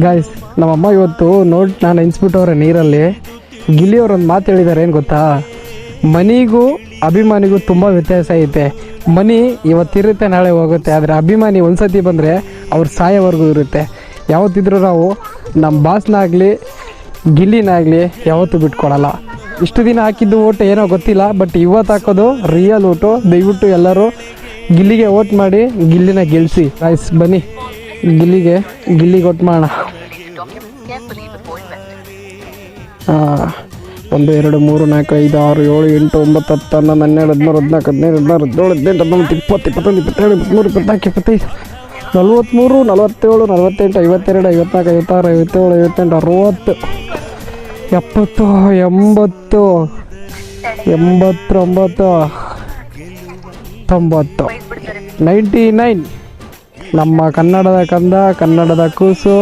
Guys ನಮ್ಮಮ್ಮ ಇವತ್ತು ನಾನು ನೆನೆಸ್ಬಿಟ್ಟವ್ರೆ ನೀರಲ್ಲಿ. ಗಿಲ್ಲಿಯವ್ರೊಂದು ಮಾತು ಹೇಳಿದ್ದಾರೆ, ಏನು ಗೊತ್ತಾ, ಮನಿಗೂ ಅಭಿಮಾನಿಗೂ ತುಂಬ ವ್ಯತ್ಯಾಸ ಐತೆ. ಮನಿ ಇವತ್ತಿರುತ್ತೆ, ನಾಳೆ ಹೋಗುತ್ತೆ. ಆದರೆ ಅಭಿಮಾನಿ ಒಂದ್ಸತಿ ಬಂದರೆ ಅವ್ರ ಸಾಯೋವರೆಗೂ ಇರುತ್ತೆ. ಯಾವತ್ತಿದ್ರೂ ನಾವು ನಮ್ಮ ಬಾಸ್ನಾಗಲಿ ಗಿಲ್ಲಿನಾಗಲಿ ಯಾವತ್ತೂ ಬಿಟ್ಕೊಡಲ್ಲ. ಇಷ್ಟು ದಿನ ಹಾಕಿದ್ದು ಓಟ್ ಏನೋ ಗೊತ್ತಿಲ್ಲ, ಬಟ್ ಇವತ್ತು ಹಾಕೋದು ರಿಯಲ್ ಓಟು. ದಯವಿಟ್ಟು ಎಲ್ಲರೂ ಗಿಲ್ಲಿಗೆ ಓಟ್ ಮಾಡಿ ಗಿಲ್ಲಿನ ಗೆಲ್ಲಿಸಿ. ಗಾಯ್ಸ್ ಬನ್ನಿ ಗಿಲ್ಲಿಗೆ ಓಟ್ ಮಾಡೋಣ. 1 2 3 4 5 6 7 8 9 10 11 12 13 14 15 16 17 18 19 20 21 22 23 24 25 43 47 48 52 53 54 55 56 57 58 60 70 80 89 99. ನಮ್ಮ ಕನ್ನಡದ ಕಂದ, ಕನ್ನಡದ ಕೂಸು.